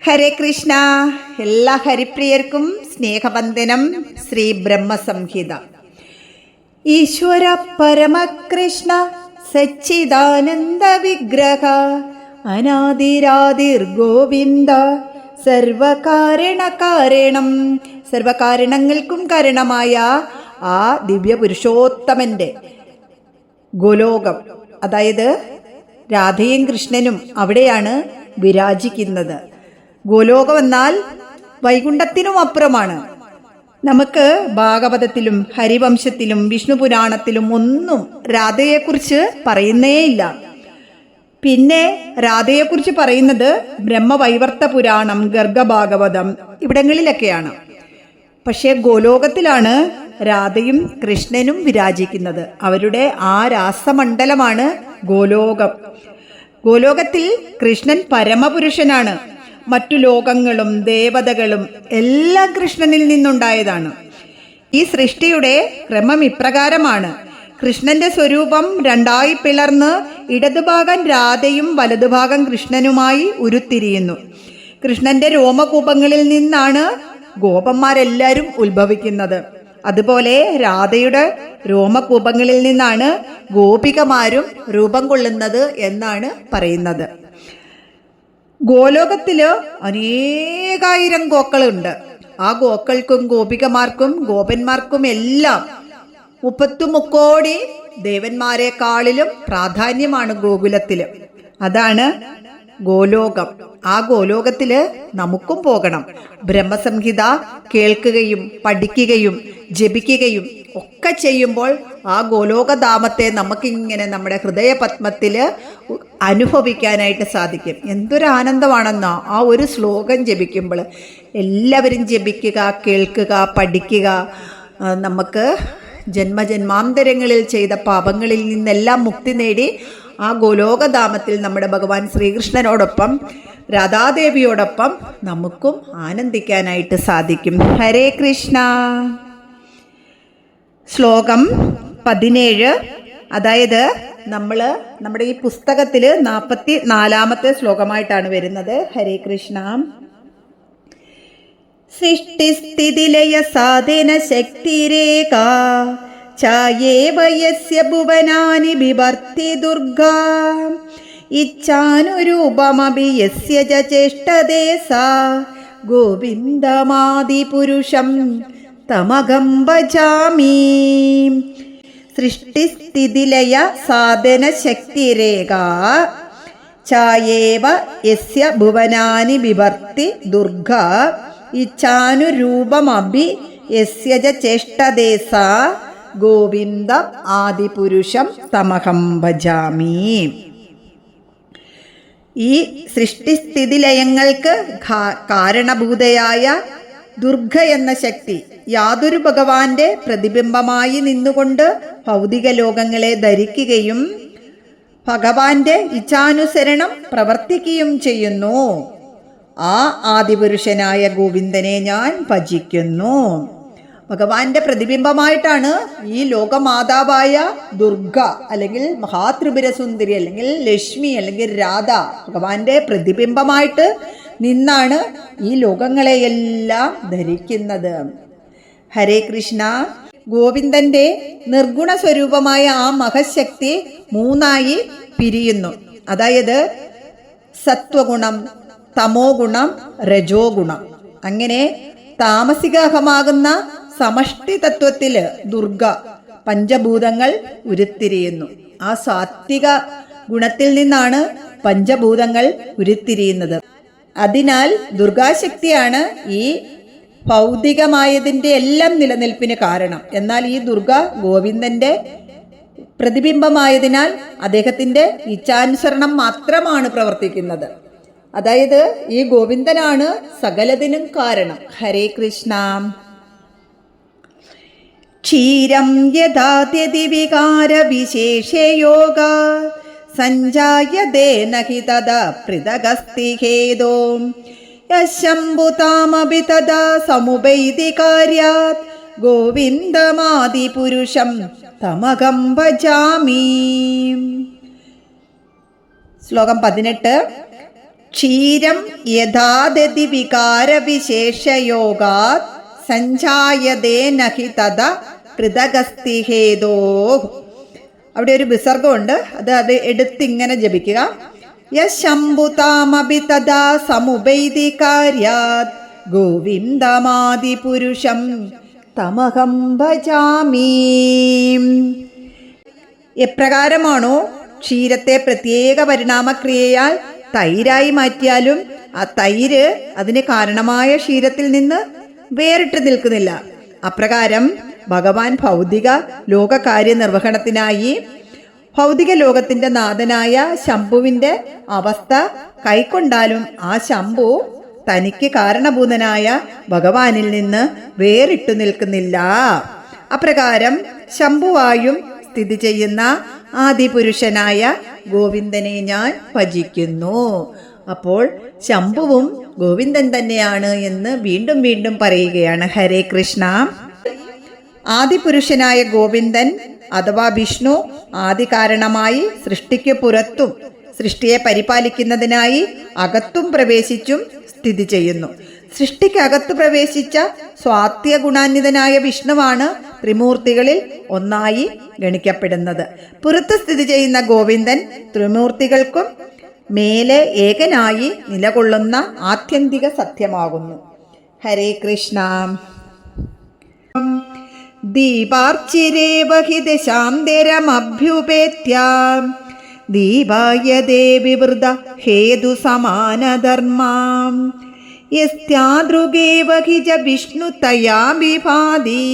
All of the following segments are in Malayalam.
ഹരേ കൃഷ്ണ. എല്ലാ ഹരിപ്രിയർക്കും സ്നേഹവന്ദനം. ശ്രീ ബ്രഹ്മസംഹിത. ഈശ്വര പരമകൃഷ്ണ സച്ചിദാനന്ദ വിഗ്രഹ അനാദിരാദിർ ഗോവിന്ദ സർവകാരണകാരണം. സർവകാരണങ്ങൾക്കും കാരണമായ ആ ദിവ്യപുരുഷോത്തമൻ്റെ ഗോലോകം, അതായത് രാധയും കൃഷ്ണനും അവിടെയാണ് വിരാജിക്കുന്നത്. ഗോലോകം എന്നാൽ വൈകുണ്ഠത്തിനും അപ്പുറമാണ്. നമുക്ക് ഭാഗവതത്തിലും ഹരിവംശത്തിലും വിഷ്ണു പുരാണത്തിലും ഒന്നും രാധയെക്കുറിച്ച് പറയുന്നേയില്ല. പിന്നെ രാധയെക്കുറിച്ച് പറയുന്നത് ബ്രഹ്മവൈവർത്ത പുരാണം, ഗർഗഭാഗവതം ഇവിടങ്ങളിലൊക്കെയാണ്. പക്ഷേ ഗോലോകത്തിലാണ് രാധയും കൃഷ്ണനും വിരാജിക്കുന്നത്. അവരുടെ ആ രാസമണ്ഡലമാണ് ഗോലോകം. ഗോലോകത്തിൽ കൃഷ്ണൻ പരമപുരുഷനാണ്. മറ്റു ലോകങ്ങളും ദേവതകളും എല്ലാം കൃഷ്ണനിൽ നിന്നുണ്ടായതാണ്. ഈ സൃഷ്ടിയുടെ ക്രമം ഇപ്രകാരമാണ്. കൃഷ്ണന്റെ സ്വരൂപം രണ്ടായി പിളർന്ന് ഇടതുഭാഗം രാധയും വലതുഭാഗം കൃഷ്ണനുമായി ഉരുത്തിരിയുന്നു. കൃഷ്ണന്റെ രോമകൂപങ്ങളിൽ നിന്നാണ് ഗോപന്മാരെല്ലാവരും ഉത്ഭവിക്കുന്നത്. അതുപോലെ രാധയുടെ രോമകൂപങ്ങളിൽ നിന്നാണ് ഗോപികമാരും രൂപം കൊള്ളുന്നത് എന്നാണ് പറയുന്നത്. ഗോലോകത്തില് അനേകായിരം ഗോക്കളുണ്ട്. ആ ഗോക്കൾക്കും ഗോപികമാർക്കും ഗോപന്മാർക്കും എല്ലാം 33 കോടി ദേവന്മാരെക്കാളിലും പ്രാധാന്യമാണ് ഗോകുലത്തില്. അതാണ് ഗോലോകം. ആ ഗോലോകത്തില് നമുക്കും പോകണം. ബ്രഹ്മസംഹിത കേൾക്കുകയും പഠിക്കുകയും ജപിക്കുകയും ഒക്കെ ചെയ്യുമ്പോൾ ആ ഗോലോകധാമത്തെ നമുക്കിങ്ങനെ നമ്മുടെ ഹൃദയപത്മത്തിൽ അനുഭവിക്കാനായിട്ട് സാധിക്കും. എന്തൊരു ആനന്ദമാണെന്നോ ആ ഒരു ശ്ലോകം ജപിക്കുമ്പോൾ. എല്ലാവരും ജപിക്കുക, കേൾക്കുക, പഠിക്കുക. നമുക്ക് ജന്മജന്മാന്തരങ്ങളിൽ ചെയ്ത പാപങ്ങളിൽ നിന്നെല്ലാം മുക്തി നേടി ആ ഗോലോകധാമത്തിൽ നമ്മുടെ ഭഗവാൻ ശ്രീകൃഷ്ണനോടൊപ്പം രാധാദേവിയോടൊപ്പം നമുക്കും ആനന്ദിക്കാനായിട്ട് സാധിക്കും. ഹരേ കൃഷ്ണ. ശ്ലോകം 17, അതായത് നമ്മുടെ ഈ പുസ്തകത്തിൽ 44-ാമത്തെ ശ്ലോകമായിട്ടാണ് വരുന്നത്. ഹരേ കൃഷ്ണ. സൃഷ്ടിസ്ഥിതിലയ സാധന ശക്തിരേഖ ഛായേവ യസ്യ ഭുവനാനി ബിഭർത്തി ദുർഗാ ഇച്ഛാനുരൂപമപി യസ്യ ച ചേഷ്ടതേ സാ ഗോവിന്ദമാദിപുരുഷം തമഹം ഭജാമി. സൃഷ്ടിസ്ഥിതിലയ സാധന ശക്തിരേഖ ഛായേവ യസ്യ ഭുവനാനി ബിഭർത്തി ദുർഗാ ഇച്ഛാനുരൂപമപി യസ്യ ച ചേഷ്ടതേ സാ ഗോവിന്ദ ആദിപുരുഷം തമഹം ഭജാമി. ഈ സൃഷ്ടിസ്ഥിതിലയങ്ങൾക്ക് കാരണഭൂതയായ ദുർഗ എന്ന ശക്തി യാതൊരു ഭഗവാന്റെ പ്രതിബിംബമായി നിന്നുകൊണ്ട് ഭൗതിക ലോകങ്ങളെ ധരിക്കുകയും ഭഗവാന്റെ ഇച്ഛാനുസരണം പ്രവർത്തിക്കുകയും ചെയ്യുന്നു. ആ ആദിപുരുഷനായ ഗോവിന്ദനെ ഞാൻ ഭജിക്കുന്നു. ഭഗവാന്റെ പ്രതിബിംബമായിട്ടാണ് ഈ ലോകമാതാവായ ദുർഗ അല്ലെങ്കിൽ മഹാത്രിപുരസുന്ദരി അല്ലെങ്കിൽ ലക്ഷ്മി അല്ലെങ്കിൽ രാധ ഭഗവാന്റെ പ്രതിബിംബമായിട്ട് നിന്നാണ് ഈ ലോകങ്ങളെയെല്ലാം ധരിക്കുന്നത്. ഹരേ കൃഷ്ണ. ഗോവിന്ദന്റെ നിർഗുണ സ്വരൂപമായ ആ മഹശക്തി 3ആയി പിരിയുന്നു. അതായത് സത്വഗുണം, തമോ ഗുണം, രജോ ഗുണം. അങ്ങനെ താമസികാഹമാകുന്ന സമഷ്ടി തത്വത്തില് ദുർഗ പഞ്ചഭൂതങ്ങൾ ഉരുത്തിരിയുന്നു. ആ സാത്വിക ഗുണത്തിൽ നിന്നാണ് പഞ്ചഭൂതങ്ങൾ ഉരുത്തിരിയുന്നത്. അതിനാൽ ദുർഗാശക്തിയാണ് ഈ ഭൗതികമായതിൻ്റെ എല്ലാം നിലനിൽപ്പിന് കാരണം. എന്നാൽ ഈ ദുർഗ ഗോവിന്ദന്റെ പ്രതിബിംബമായതിനാൽ അദ്ദേഹത്തിൻ്റെ ഇച്ഛാനുസരണം മാത്രമാണ് പ്രവർത്തിക്കുന്നത്. അതായത് ഈ ഗോവിന്ദനാണ് സകലതിനും കാരണം. ഹരേ കൃഷ്ണ. ക്ഷീരം യഥാത്യതി വികാര വിശേഷയോഗ സഞ്ജായതേ നഹി തദാ പൃഥഗസ്തി ഹേതോ യശംഭുതാമപി തദാ സമുപൈതി കാര്യാത് ഗോവിന്ദമാദിപുരുഷം തമഹം ഭജാമി. ശ്ലോകം 18. ക്ഷീരം യഥാദതി വികാരവിശേഷയോഗാത് സഞ്ജായതേ നഹി തദ പൃഥഗസ്തി ഹേതോ. അവിടെ ഒരു വിസർഗമുണ്ട്, അത് എടുത്തിങ്ങനെ ജപിക്കുക. യശംഭുതാമപി തദാ സമുപൈതി കാര്യാത് ഗോവിന്ദമാദിപുരുഷം തമഹം ഭജാമി. എപ്രകാരമാണോ ക്ഷീരത്തെ പ്രത്യേക പരിണാമക്രിയയാൽ തൈരായി മാറ്റിയാലും ആ തൈര് അതിന് കാരണമായ ക്ഷീരത്തിൽ നിന്ന് വേറിട്ട് നിൽക്കുന്നില്ല, അപ്രകാരം ഭഗവാൻ ഭൗതിക ലോക കാര്യനിർവഹണത്തിനായി ഭൗതിക ലോകത്തിന്റെ നാഥനായ ശംഭുവിന്റെ അവസ്ഥ കൈക്കൊണ്ടാലും ആ ശംഭു തനിക്ക് കാരണഭൂതനായ ഭഗവാനിൽ നിന്ന് വേറിട്ടു നിൽക്കുന്നില്ല. അപ്രകാരം ശംഭുവായും സ്ഥിതി ചെയ്യുന്ന ആദിപുരുഷനായ ഗോവിന്ദനെ ഞാൻ ഭജിക്കുന്നു. അപ്പോൾ ശംഭുവും ഗോവിന്ദൻ തന്നെയാണ് എന്ന് വീണ്ടും വീണ്ടും പറയുകയാണ്. ഹരേ കൃഷ്ണ. ആദിപുരുഷനായ ഗോവിന്ദൻ അഥവാ വിഷ്ണു ആദി കാരണമായി സൃഷ്ടിക്ക് പുറത്തും സൃഷ്ടിയെ പരിപാലിക്കുന്നതിനായി അകത്തും പ്രവേശിച്ചും സ്ഥിതി ചെയ്യുന്നു. സൃഷ്ടിക്കകത്ത് പ്രവേശിച്ച സ്വാത്യ ഗുണാന്വിതനായ വിഷ്ണുവാണ് ത്രിമൂർത്തികളിൽ ഒന്നായി ഗണിക്കപ്പെടുന്നത്. പുറത്ത് സ്ഥിതി ചെയ്യുന്ന ഗോവിന്ദൻ ത്രിമൂർത്തികൾക്കും മേലെ ഏകനായി നിലകൊള്ളുന്ന ആത്യന്തിക സത്യമാകുന്നു. ഹരേ കൃഷ്ണ. ദീപാർച്ചിരേവ ഹി ദശാന്തരമഭ്യുപേത്യ ദീപായ ദേവിവൃത ഹേതു സമാനധർമാം യസ്യാദൃഗേവ ഹി ച വിഷ്ണു തയാ വിഭാതി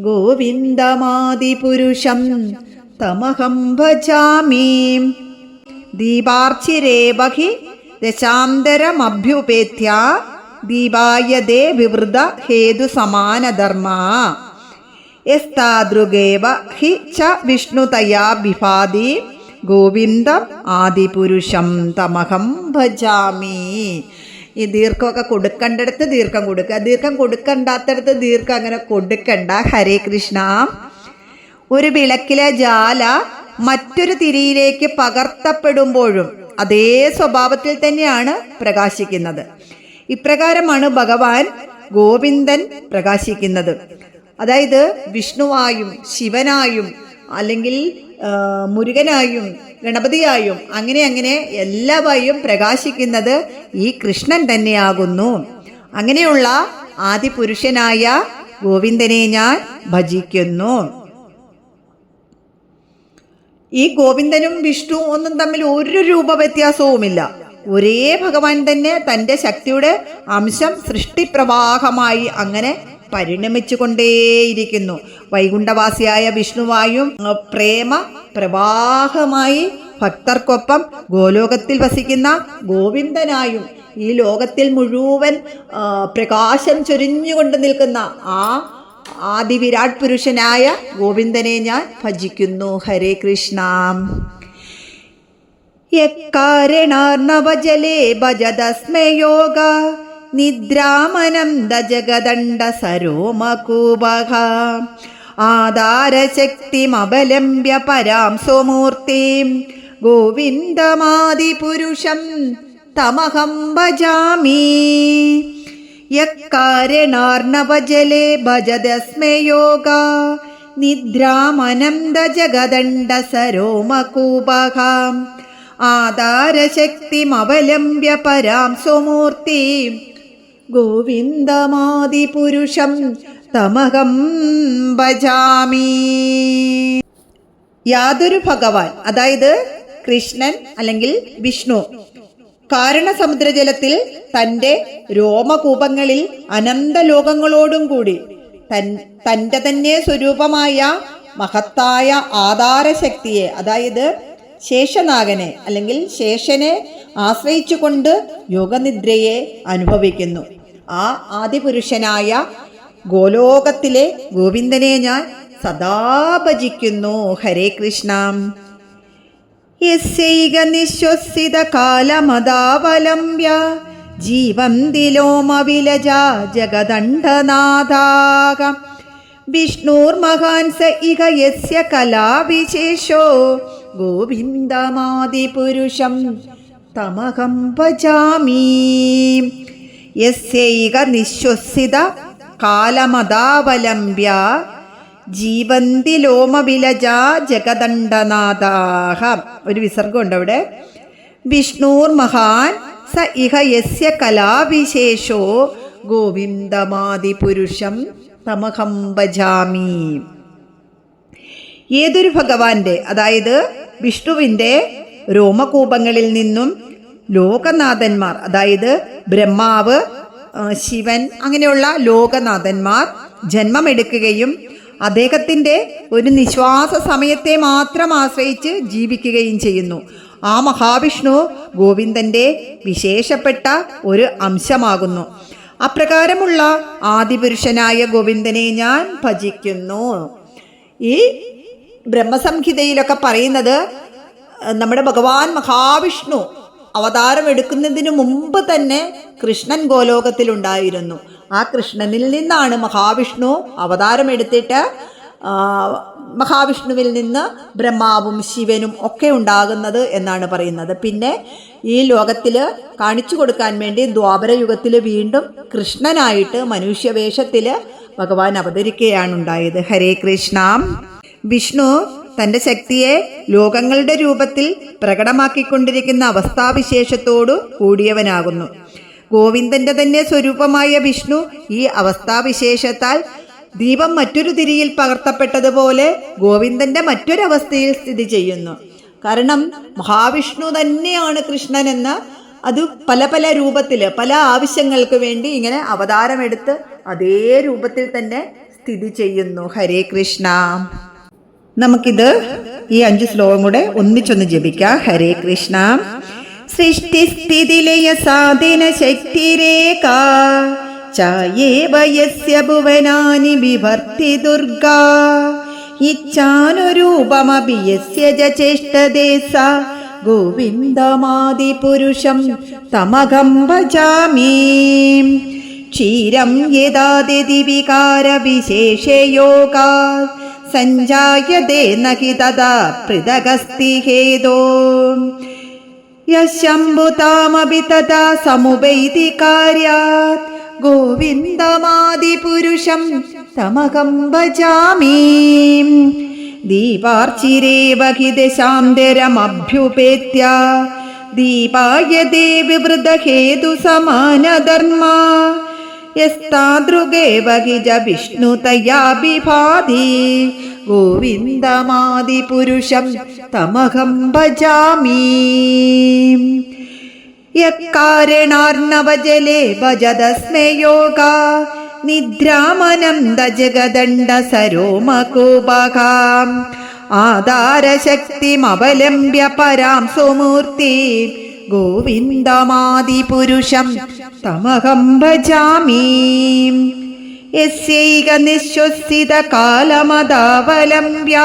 ഗോവിന്ദമാദിപുരുഷം തമഹം ഭജാമി. ദീപാർച്ചിരേവ ഹി ദശാന്തരമഭ്യുപേത്യ ദീപായ ദേ വിവൃത ഹേതു സമാനധർമാ യസ്താദൃഗേവ ഹി ച വിഷ്ണുതയാ വിഭാതി ഗോവിന്ദം ആദിപുരുഷം തമഹം ഭജാമി. ഈ ദീർഘമൊക്കെ കൊടുക്കേണ്ടടുത്ത് ദീർഘം കൊടുക്കുക, ദീർഘം കൊടുക്കണ്ടാത്തടത്ത് ദീർഘം അങ്ങനെ കൊടുക്കണ്ട. ഹരേ കൃഷ്ണ. ഒരു വിളക്കിലെ ജ്വാല മറ്റൊരു തിരിയിലേക്ക് പകർത്തപ്പെടുമ്പോഴും അതേ സ്വഭാവത്തിൽ തന്നെയാണ് പ്രകാശിക്കുന്നത്. ഇപ്രകാരമാണ് ഭഗവാൻ ഗോവിന്ദൻ പ്രകാശിക്കുന്നത്. അതായത് വിഷ്ണുവായും ശിവനായും അല്ലെങ്കിൽ മുരുകനായും ഗണപതിയായും അങ്ങനെ എല്ലാവരും പ്രകാശിക്കുന്നത് ഈ കൃഷ്ണൻ തന്നെയാകുന്നു. അങ്ങനെയുള്ള ആദിപുരുഷനായ ഗോവിന്ദനെ ഞാൻ ഭജിക്കുന്നു. ഈ ഗോവിന്ദനും വിഷ്ണു ഒന്നും തമ്മിൽ ഒരു രൂപ വ്യത്യാസവുമില്ല. ഒരേ ഭഗവാൻ തന്നെ തൻ്റെ ശക്തിയുടെ അംശം സൃഷ്ടിപ്രവാഹമായി അങ്ങനെ പരിണമിച്ചു കൊണ്ടേയിരിക്കുന്നു. വൈകുണ്ഠവാസിയായ വിഷ്ണുവായും പ്രേമ പ്രവാഹമായി ഭക്തർക്കൊപ്പം ഗോലോകത്തിൽ വസിക്കുന്ന ഗോവിന്ദനായും ഈ ലോകത്തിൽ മുഴുവൻ പ്രകാശം ചൊരിഞ്ഞുകൊണ്ട് നിൽക്കുന്ന ആ ആദിവിരാട് പുരുഷനായ ഗോവിന്ദനെ ഞാൻ ഭജിക്കുന്നു. ഹരേ കൃഷ്ണ. യക്കാരണാർണവജലേ ഭജതസ്മേ യോഗ നിദ്രാമനന്ദ ജഗദണ്ഡ സരോമകൂപഃ ആധാരശക്തിമവലംബ്യ പരാം സ്വമൂർത്തിം ഗോവിന്ദമാദിപുരുഷം തമഹം ഭജാമി. യക്കാരണാർണവജലേ ഭജതസ്മേ യോഗ നിദ്രാമനന്ദ ജഗദണ്ഡ സരോമകൂപഃ ആധാരശക്തിമവലംബ്യ പരാം സ്വമൂർത്തിം ഗോവിന്ദമാദിപുരുഷം തമഹം ഭജാമി. യാതൊരു ഭഗവാൻ, അതായത് കൃഷ്ണൻ അല്ലെങ്കിൽ വിഷ്ണു, കാരണസമുദ്രജലത്തിൽ തൻ്റെ രോമകൂപങ്ങളിൽ അനന്തലോകങ്ങളോടും കൂടി തൻ്റെ തന്നെ സ്വരൂപമായ മഹത്തായ ആധാരശക്തിയെ, അതായത് ശേഷനാഗനെ അല്ലെങ്കിൽ ശേഷനെ ആശ്രയിച്ചുകൊണ്ട് യോഗനിദ്രയെ അനുഭവിക്കുന്നു. ആ ആദിപുരുഷനായ ഗോലോകത്തിലെ ഗോവിന്ദനെ ഞാൻ സദാ ഭജിക്കുന്നു. ഹരേ കൃഷ്ണ. യസ്യൈക നിശ്വസിത കാലമദാവലംബ്യ ജീവന്തി ലോമവിലജാ ജഗദണ്ഡനാഥാക വിഷ്ണുർമഹാൻ സ ഇഹ യസ്യ കലാവിശേഷോ ഗോവിന്ദമാദിപുരുഷം തമഹം ഭജാമി. യസ്യൈക നിശ്വസിത കാലമദാവലംബ്യ ജീവന്തി ലോമവിലജാ ജഗദണ്ഡനാഥാഹ. ഒരു വിസർഗമുണ്ട് അവിടെ. വിഷ്ണുർ മഹാൻ സ ഇഹ യസ്യ കലാവിശേഷോ ഗോവിന്ദമാദിപുരുഷം തമഹം ഭജാമി. ഏതൊരു ഭഗവാന്റെ, അതായത് വിഷ്ണുവിൻ്റെ രോമകൂപങ്ങളിൽ നിന്നും ലോകനാഥന്മാർ, അതായത് ബ്രഹ്മാവ്, ശിവൻ, അങ്ങനെയുള്ള ലോകനാഥന്മാർ ജന്മമെടുക്കുകയും അദ്ദേഹത്തിൻ്റെ ഒരു നിശ്വാസ സമയത്തെ മാത്രം ആശ്രയിച്ച് ജീവിക്കുകയും ചെയ്യുന്നു. ആ മഹാവിഷ്ണു ഗോവിന്ദൻ്റെ വിശേഷപ്പെട്ട ഒരു അംശമാകുന്നു. അപ്രകാരമുള്ള ആദിപുരുഷനായ ഗോവിന്ദനെ ഞാൻ ഭജിക്കുന്നു. ഈ ബ്രഹ്മസംഹിതയിലൊക്കെ പറയുന്നത് നമ്മുടെ ഭഗവാൻ മഹാവിഷ്ണു അവതാരം എടുക്കുന്നതിന് മുമ്പ് തന്നെ കൃഷ്ണൻ ഗോലോകത്തിലുണ്ടായിരുന്നു. ആ കൃഷ്ണനിൽ നിന്നാണ് മഹാവിഷ്ണു അവതാരം എടുത്തിട്ട് മഹാവിഷ്ണുവിൽ നിന്ന് ബ്രഹ്മാവും ശിവനും ഒക്കെ ഉണ്ടാകുന്നത് എന്നാണ് പറയുന്നത്. പിന്നെ ഈ ലോകത്തിൽ കാണിച്ചു കൊടുക്കാൻ വേണ്ടി ദ്വാപരയുഗത്തിൽ വീണ്ടും കൃഷ്ണനായിട്ട് മനുഷ്യവേഷത്തിൽ ഭഗവാൻ അവതരിക്കുകയാണ് ഉണ്ടായത്. ഹരേ കൃഷ്ണ. വിഷ്ണു തൻ്റെ ശക്തിയെ ലോകങ്ങളുടെ രൂപത്തിൽ പ്രകടമാക്കിക്കൊണ്ടിരിക്കുന്ന അവസ്ഥാവിശേഷത്തോടു കൂടിയവനാകുന്നു. ഗോവിന്ദൻ്റെ തന്നെ സ്വരൂപമായ വിഷ്ണു ഈ അവസ്ഥാവിശേഷത്താൽ ദീപം മറ്റൊരു തിരിയിൽ പകർത്തപ്പെട്ടതുപോലെ ഗോവിന്ദൻ്റെ മറ്റൊരവസ്ഥയിൽ സ്ഥിതി ചെയ്യുന്നു. കാരണം മഹാവിഷ്ണു തന്നെയാണ് കൃഷ്ണനെന്ന് അത് പല പല രൂപത്തിൽ പല ആവശ്യങ്ങൾക്ക് വേണ്ടി ഇങ്ങനെ അവതാരമെടുത്ത് അതേ രൂപത്തിൽ തന്നെ സ്ഥിതി ചെയ്യുന്നു. ഹരേ കൃഷ്ണ. നമുക്കിത് ഈ 5 ശ്ലോകം കൂടെ ഒന്നിച്ചൊന്ന് ജപിക്കാം. ഹരേ കൃഷ്ണ. സൃഷ്ടിസ്ഥിതിലയ സാധന ശക്തിരേഖ ചായേവ യസ്യ ഭുവനാനി ബിഭർത്തി ദുർഗാ ഇച്ഛാനുരൂപമപി യസ്യ ചേഷ്ടതേ സ ഗോവിന്ദമാദിപുരുഷം തമഹം ഭജാമി. ക്ഷീരം യദാദി വികാര വിശേഷയോഗാ സഞ്ജായതേ നഹി തദാ പൃഥഗസ്തി ഹേതോ യശംഭുതാമപി തദാ സമുപൈതി കാര്യാത് ഗോവിന്ദമാദിപുരുഷം തമഹം ഭജാമി. ദീപാർച്ചിരേവ ഹി ദശാന്തരമഭ്യുപേത്യ ദീപായതേ വിവൃതഹേതു സമാനധർമാ യസ്താദൃഗേവ ഹി ജ വിഷ്ണുതയാ ബിഭാതി ഗോവിന്ദമാദിപുരുഷം തമഹം ഭജാമി. യക്കാരണാർണവജലേ ഭജതസ്മേ യോഗാ നിദ്രാമനന്ദ ജഗദണ്ഡ സരോമകൂപകാം ആധാരശക്തിമവലംബ്യ പരാം സുമൂർത്തി ഗോവിന്ദമാദിപുരുഷം തമഹം ഭജാമി. യസ്യൈക നിശ്വസിത കാലമദാവലംബ്യ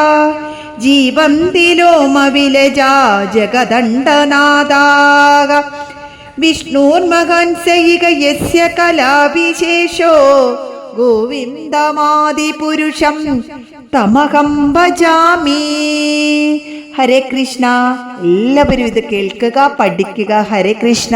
ജീവന്തി ലോമവിലജാ ജഗദണ്ഡനാഥാഃ വിഷ്ണുർമഹാൻ സൈക യസ്യ കലാവിശേഷോ ഗോവിന്ദമാദിപുരുഷം തമഹം ഭജാമി. ഹരേ കൃഷ്ണ. എല്ലാവരും ഇത് കേൾക്കുക, പഠിക്കുക. ഹരേ കൃഷ്ണ.